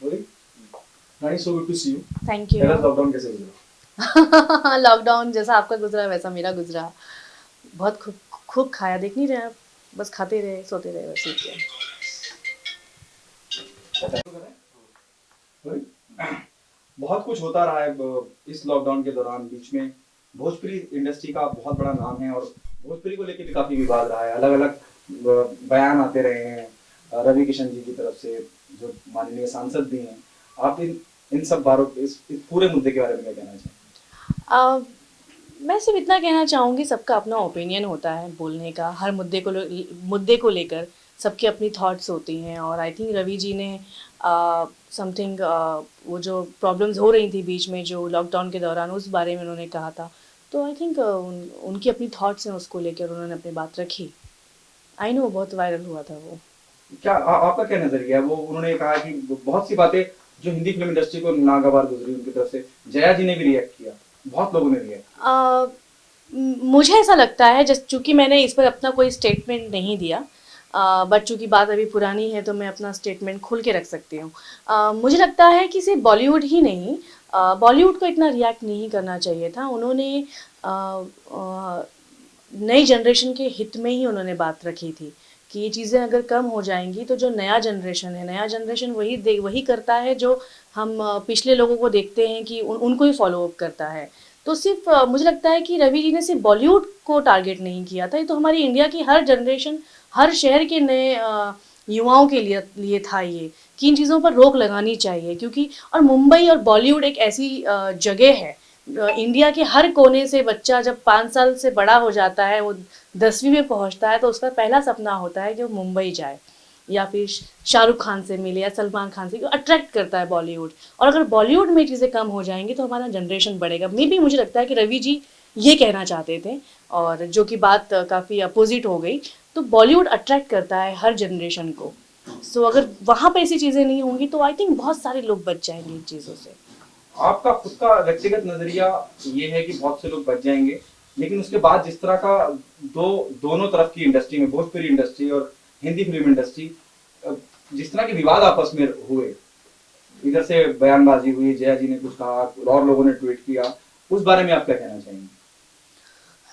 बोली रानी, so good to see you. Thank you. मेरा लॉकडाउन कैसे गुजरा? लॉकडाउन जैसा आपका गुजरा वैसा मेरा गुजरा। बहुत खूब खूब खाया, देख नहीं रहे आप, बस खाते रहे सोते रहे, बस ठीक है। बोली, बहुत कुछ होता रहा है इस लॉकडाउन के दौरान। बीच में भोजपुरी इंडस्ट्री का बहुत बड़ा नाम है और भोजपुरी को लेकर भी काफी विवाद रहा है। अलग अलग बयान आते रहे हैं रवि किशन जी की तरफ से, जो माननीय सांसद भी हैं। आप इन सब बारों इस पूरे मुद्दे के बारे में क्या कहना चाहेंगे? आ, मैं सिर्फ इतना कहना चाहूँगी, सबका अपना ओपिनियन होता है बोलने का, हर मुद्दे को लेकर सबकी अपनी थॉट्स होती हैं। और आई थिंक रवि जी ने समथिंग वो जो प्रॉब्लम्स हो रही थी बीच में जो लॉकडाउन के दौरान, उस बारे में उन्होंने कहा था। तो आई थिंक उनकी अपनी थॉट्स हैं, उसको लेकर उन्होंने अपनी बात रखी। आई नो बहुत वायरल हुआ था वो। क्या आपका क्या नजरिया है? वो उन्होंने कहा कि बहुत सी बातें जो हिंदी फिल्म इंडस्ट्री को नागवार गुजरी उनकी तरफ से, जया जी ने भी रिएक्ट किया, बहुत लोगों ने रिएक्ट किया। मुझे ऐसा लगता है, जस्ट चूंकि मैंने इस पर अपना कोई स्टेटमेंट नहीं दिया, बट चूंकि बात अभी पुरानी है तो मैं अपना स्टेटमेंट खोल के रख सकती हूँ। मुझे लगता है कि सिर्फ बॉलीवुड ही नहीं, बॉलीवुड को इतना रिएक्ट नहीं करना चाहिए था। उन्होंने अ, अ, नई जनरेशन के हित में ही उन्होंने बात रखी थी कि ये चीज़ें अगर कम हो जाएंगी तो जो नया जनरेशन है, नया जनरेशन वही करता है जो हम पिछले लोगों को देखते हैं कि उनको ही फॉलो अप करता है। तो सिर्फ मुझे लगता है कि रवि जी ने सिर्फ बॉलीवुड को टारगेट नहीं किया था, ये तो हमारी इंडिया की हर जनरेशन, हर शहर के नए युवाओं के लिए था ये, कि इन चीज़ों पर रोक लगानी चाहिए। क्योंकि और मुंबई और बॉलीवुड एक ऐसी जगह है, इंडिया के हर कोने से बच्चा जब 5 साल से बड़ा हो जाता है, वो 10वीं में पहुंचता है, तो उसका पहला सपना होता है कि वो मुंबई जाए या फिर शाहरुख खान से मिले या सलमान खान से, अट्रैक्ट करता है बॉलीवुड। और अगर बॉलीवुड में चीज़ें कम हो जाएंगी तो हमारा जनरेशन बढ़ेगा। मे भी मुझे लगता है कि रवि जी ये कहना चाहते थे, और जो कि बात काफ़ी अपोजिट हो गई। तो बॉलीवुड अट्रैक्ट करता है हर जनरेशन को। सो अगर वहाँ पे ऐसी चीज़ें नहीं होंगी तो आई थिंक बहुत सारे लोग बच जाएंगे इन चीज़ों से। आपका खुद का व्यक्तिगत नजरिया ये है कि बहुत से लोग बच जाएंगे, लेकिन उसके बाद जिस तरह का दोनों तरफ की इंडस्ट्री में, भोजपुरी इंडस्ट्री और हिंदी फिल्म इंडस्ट्री, जिस तरह के विवाद आपस में हुए, इधर से बयानबाजी हुई, जया जी ने कुछ कहा और लोगों ने ट्वीट किया, उस बारे में आप क्या कहना चाहेंगे?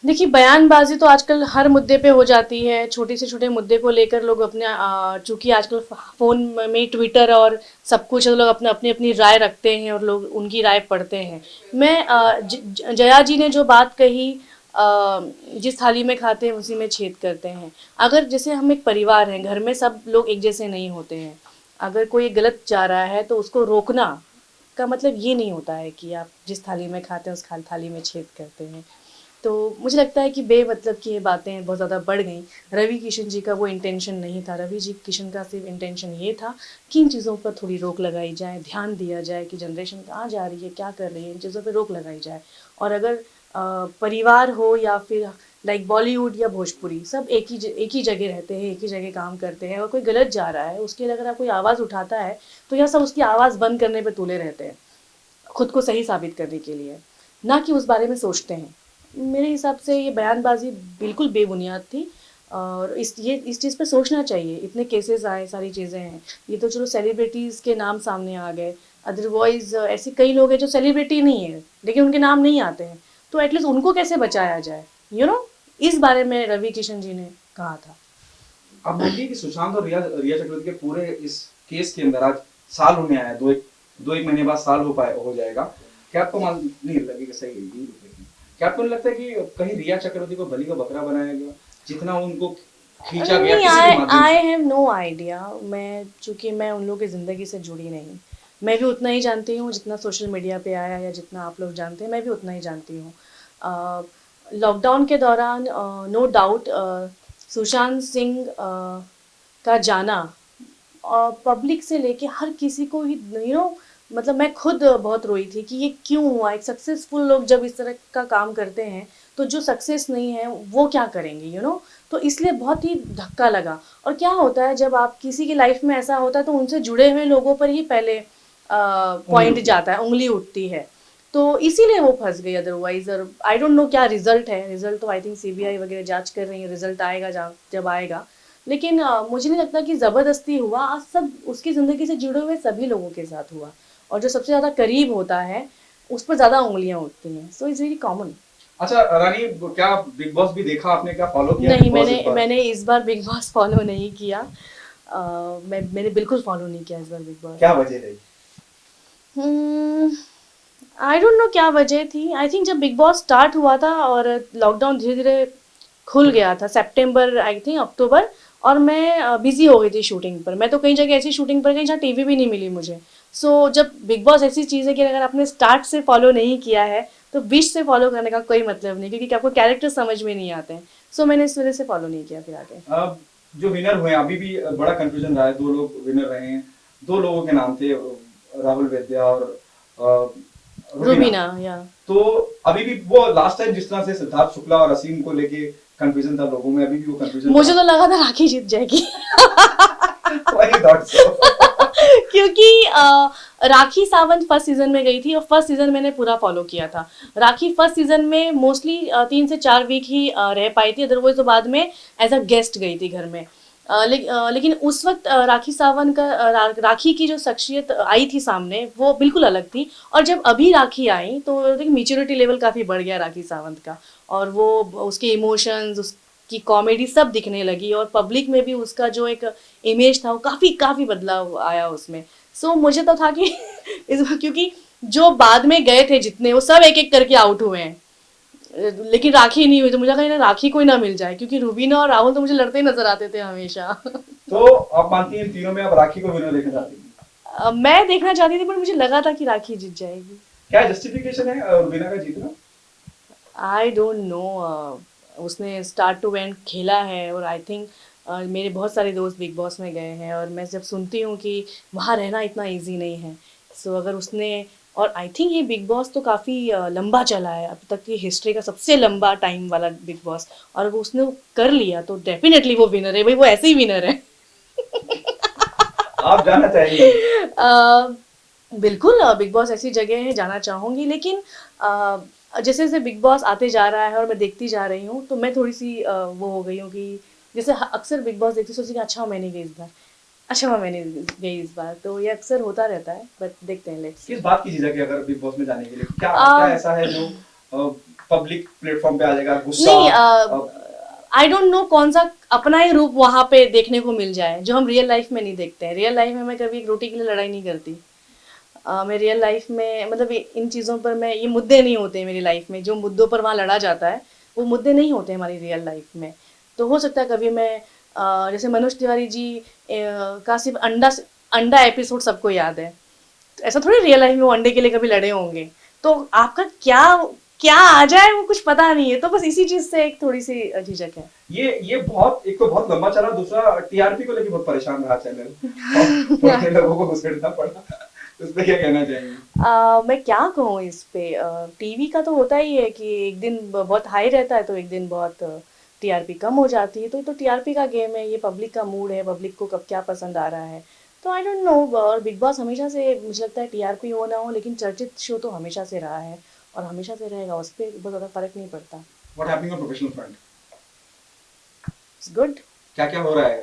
देखिए, बयानबाजी तो आजकल हर मुद्दे पे हो जाती है, छोटे से छोटे मुद्दे को लेकर लोग अपने चूंकि आजकल फ़ोन में ट्विटर और सब कुछ है, तो लोग अपने अपनी अपनी राय रखते हैं और लोग उनकी राय पढ़ते हैं। मैं जया जी ने जो बात कही, जिस थाली में खाते हैं उसी में छेद करते हैं। अगर जैसे हम एक परिवार हैं, घर में सब लोग एक जैसे नहीं होते हैं, अगर कोई गलत जा रहा है तो उसको रोकना का मतलब ये नहीं होता है कि आप जिस थाली में खाते हैं उस थाली में छेद करते हैं। तो मुझे लगता है कि बेमतलब की ये बातें बहुत ज़्यादा बढ़ गई। रवि किशन जी का वो इंटेंशन नहीं था, रवि जी किशन का सिर्फ इंटेंशन ये था कि इन चीज़ों पर थोड़ी रोक लगाई जाए, ध्यान दिया जाए कि जनरेशन कहाँ जा रही है, क्या कर रही है, इन चीज़ों पर रोक लगाई जाए। और अगर परिवार हो या फिर लाइक बॉलीवुड या भोजपुरी, सब एक ही जगह रहते हैं, एक ही जगह काम करते हैं, और कोई गलत जा रहा है उसके लिए अगर आप कोई आवाज़ उठाता है तो यह सब उसकी आवाज़ बंद करने पर तुले रहते हैं, खुद को सही साबित करने के लिए, ना कि उस बारे में सोचते हैं। मेरे हिसाब से ये बयानबाजी बिल्कुल बेबुनियाद थी। और इस चीज़ पे सोचना चाहिए। इतने केसेस आए, सारी चीज़ें हैं, ये तो चलो सेलिब्रिटीज़ के नाम सामने आ गए, अदरवाइज ऐसे कई लोग हैं जो सेलिब्रिटी नहीं है लेकिन उनके नाम नहीं आते हैं, तो एटलीस्ट उनको कैसे बचाया जाए, इस बारे में रवि किशन जी ने कहा था। आप मानिए कि सुशांत और रिया चक्रवर्ती के पूरे इस केस के अंदर आज साल होने आया, दो एक महीने बाद साल हो जाएगा। क्या आपको मान नहीं लगेगा? सही है, यही रुकेगी। क्या आपको नहीं लगता कि कहीं रिया चक्रवर्ती को बलि का बकरा बनाया गया, जितना उनको खींचा गया नहीं, किसी भी आई माध्यम आई से? Have no idea. मैं चूंकि मैं उन लोगों की ज़िंदगी से जुड़ी नहीं, मैं भी उतना ही जानती हूँ जितना सोशल मीडिया पे आया, या जितना आप लोग जानते हैं मैं भी उतना ही जानती हूँ। लॉकडाउन के दौरान नो डाउट सुशांत सिंह का जाना पब्लिक से लेके हर किसी को ही, मतलब मैं खुद बहुत रोई थी कि ये क्यों हुआ। एक सक्सेसफुल लोग जब इस तरह का काम करते हैं तो जो सक्सेस नहीं है वो क्या करेंगे, तो इसलिए बहुत ही धक्का लगा। और क्या होता है जब आप किसी की लाइफ में ऐसा होता है तो उनसे जुड़े हुए लोगों पर ही पहले उंगली पॉइंट उठती है। जाता है, उंगली उठती है। तो इसीलिए वो फंस गई, अदरवाइज। और आई डोंट नो क्या रिजल्ट है, रिजल्ट तो आई थिंक सीबीआई वगैरह जांच कर रही है, रिजल्ट आएगा जब आएगा। लेकिन मुझे नहीं लगता कि ज़बरदस्ती हुआ, आज सब उसकी ज़िंदगी से जुड़े हुए सभी लोगों के साथ हुआ, और जो सबसे ज़्यादा करीब होता है उस पर ज़्यादा उंगलियां उठती हैं, सो इट्स वेरी कॉमन। अच्छा रानी, क्या बिग बॉस भी देखा आपने? क्या फॉलो किया नहीं, बिग बॉस इस बार? मैंने इस बार बिग बॉस फॉलो नहीं किया। मैंने बिल्कुल फॉलो नहीं किया इस बार बिग बॉस। क्या वजह रही? आई डोंट नो क्या वजह थी। आई थिंक जब बिग बॉस स्टार्ट हुआ था और लॉकडाउन धीरे धीरे खुल गया था, सितंबर आई थिंक अक्टूबर, और मैं बिजी हो गई थी शूटिंग पर। मैं तो कई जगह ऐसी शूटिंग पर गई जहाँ टीवी भी नहीं मिली मुझे। सो जब बिग बॉस ऐसी चीज़ है कि अगर आपने स्टार्ट से फॉलो नहीं किया है तो बीच से फॉलो करने का कोई मतलब नहीं, क्योंकि आपको कैरेक्टर समझ में नहीं आते हैं। सो मैंने इस वजह से फॉलो नहीं किया फिर आगे। अब जो विनर हुए अभी भी बड़ा कंफ्यूजन रहा है, दो लोग विनर रहे हैं। दो लोगों के नाम थे, राहुल वैद्या और रुबीना। रुबीना, या तो अभी भी वो लास्ट टाइम जिस तरह से सिद्धार्थ शुक्ला और असीम को लेके कंफ्यूजन था लोगों में, अभी भी वो कंफ्यूजन मुझे तो लगा था राखी जीत जाएगी। वही थॉट सो। क्योंकि राखी सावंत फर्स्ट सीजन में गई थी और फर्स्ट सीजन मैंने पूरा फॉलो किया था। राखी फर्स्ट सीजन में मोस्टली 3 से 4 वीक ही रह पाई थी, अदरवाइज तो बाद में एज अ गेस्ट गई थी घर में। लेकिन उस वक्त राखी सावंत का राखी की जो शख्सियत आई थी सामने वो बिल्कुल अलग थी। और जब अभी राखी आई तो मेच्योरिटी लेवल काफ़ी बढ़ गया राखी सावंत का, और वो उसके इमोशंस, उसकी कॉमेडी सब दिखने लगी, और पब्लिक में भी उसका जो एक इमेज था वो काफ़ी बदलाव आया उसमें। सो मुझे तो था कि क्योंकि जो बाद में गए थे जितने, वो सब एक एक करके आउट हुए हैं, लेकिन राखी नहीं हुई, तो मुझे लगा ना राखी कोई ना मिल जाए, क्योंकि रूबीना और राहुल तो मुझे लड़ते ही नजर आते थे हमेशा। तो आप मानती हैं इन तीनों में आप राखी को विनर देखना चाहती हैं? मैं देखना चाहती थी, पर मुझे लगा था कि राखी जीत जाएगी। क्या जस्टिफिकेशन है रुबीना का जीतना? आई डोंट नो, उसने स्टार्ट टू एंड खेला है, और आई थिंक मेरे बहुत सारे दोस्त बिग बॉस में गए हैं, और मैं जब सुनती हूँ कि वहाँ रहना इतना इजी नहीं है, सो अगर उसने, और आई थिंक ये बिग बॉस तो काफ़ी लंबा चला है, अब तक की हिस्ट्री का सबसे लंबा टाइम वाला बिग बॉस, और वो उसने कर लिया तो डेफिनेटली वो विनर है भाई, वो ऐसे ही विनर है। आप जाना चाहेंगे? बिल्कुल, बिग बॉस ऐसी जगह है, जाना चाहूँगी, लेकिन जैसे जैसे बिग बॉस आते जा रहा है और मैं देखती जा रही हूँ, तो मैं थोड़ी सी वो हो गई हूँ कि जैसे अक्सर बिग बॉस देखती सोचती कि अच्छा मैं नहीं गई इस बार, अच्छा मैंने गई इस बार, तो ये अक्सर होता रहता है, बट देखते हैं, लेट्स किस बात की झिझक है अगर बिग बॉस में जाने के लिए? क्या क्या ऐसा है जो पब्लिक प्लेटफॉर्म पे आ जाएगा? गुस्सा? नहीं, आई डोंट नो कौन सा अपना ही रूप वहाँ पे देखने को मिल जाए जो हम रियल लाइफ में नहीं देखते हैं। रियल लाइफ में मैं कभी एक रोटी के लिए लड़ाई नहीं करती। मैं रियल लाइफ में मतलब इन चीज़ों पर मैं, ये मुद्दे नहीं होते मेरी लाइफ में, जो मुद्दों पर वहाँ लड़ा जाता है वो मुद्दे नहीं होते हमारी रियल लाइफ में। तो हो सकता है कभी मैं जैसे मनोज तिवारी जी का सिर्फ अंडा एपिसोड सबको याद है, तो ऐसा थोड़ी रियल लाइफ में वो अंडे के लिए कभी लड़े होंगे। तो आपका क्या क्या आ जाए वो कुछ पता नहीं है, तो बस इसी चीज से एक थोड़ी सी झिझक है। ये बहुत, एक तो बहुत लंबा चला, दूसरा टीआरपी को लेके बहुत परेशान रहा चैनल और उतने लोगों को घुसेड़ना पड़ा। उस पे क्या कहना चाहेंगे? मैं क्या कहूँ इस पे, टीवी का तो होता ही है कि एक दिन बहुत हाई रहता है तो एक दिन बहुत टीआरपी कम हो जाती है, तो ये तो टीआरपी का गेम है, ये पब्लिक का मूड है, पब्लिक को कब क्या पसंद आ रहा है। तो आई डोंट नो, और बिग बॉस हमेशा से मुझे लगता है टीआरपी हो ना हो लेकिन चर्चित शो तो हमेशा से रहा है और हमेशा से रहेगा, उस पर बहुत ज़्यादा फर्क नहीं पड़ता। What happening on professional front? It's good, क्या क्या हो रहा है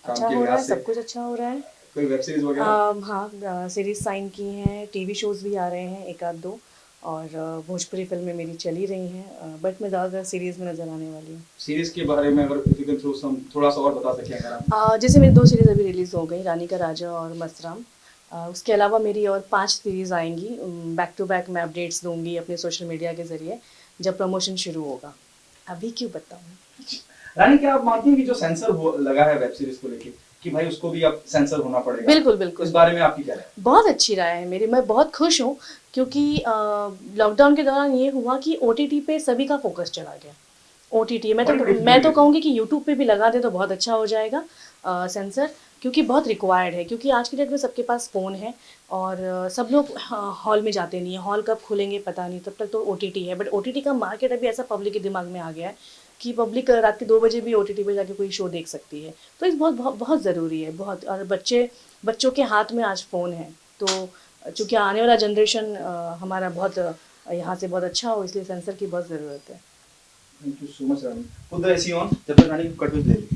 काम अच्छा के हो रहा लिहाज है, से? सब कुछ अच्छा हो रहा है। कोई वेब सीरीज वगैरह? हाँ, सीरीज साइन की हैं, टीवी शोज़ भी आ रहे हैं एक आध दो, और भोजपुरी फिल्में मेरी चली रही हैं, बट मैं ज़्यादातर सीरीज़ में नज़र आने वाली हूँ। सीरीज के बारे में अगर if you can throw some, थोड़ा सा और बता सकें अगर आप। जैसे मेरी 2 सीरीज़ अभी रिलीज़ हो गई, रानी का राजा और मस्तराम। उसके अलावा मेरी और 5 सीरीज़ आएंगी, बैक टू बैक मैं अपडेट्स दूंगी अपने सोशल मीडिया के ज़रिए जब प्रमोशन शुरू होगा। अभी क्यों बताऊँ। रानी, क्या आप मानती हैं कि जो सेंसर लगा है वेब सीरीज को लेके कि भाई उसको भी अब सेंसर होना पड़ेगा? बिल्कुल बिल्कुल, इस बारे में आपकी क्या राय है? बहुत अच्छी राय है मेरी, मैं बहुत खुश हूँ, क्योंकि लॉकडाउन के दौरान ये हुआ कि ओटीटी पे सभी का फोकस चला गया। ओटीटी मैं तो कहूँगी कि यूट्यूब पे भी लगा दे तो बहुत अच्छा हो जाएगा सेंसर, क्योंकि बहुत रिक्वायर्ड है, क्योंकि आज की डेट में सबके पास फ़ोन है और सब लोग हॉल में जाते नहीं है, हॉल कब खुलेंगे पता नहीं, तब तक तो ओटीटी है, बट ओटीटी का मार्केट अभी ऐसा पब्लिक के दिमाग में आ गया है कि पब्लिक रात के 2 बजे भी ओटीटी पे जाके कोई शो देख सकती है, तो इस बहुत ज़रूरी है बहुत, और बच्चों के हाथ में आज फ़ोन है, तो चूँकि आने वाला जनरेशन हमारा बहुत यहाँ से बहुत अच्छा हो, इसलिए सेंसर की बहुत ज़रूरत है। Thank you so much Rani. Put the AC on जब तक रानी को कट ले ली।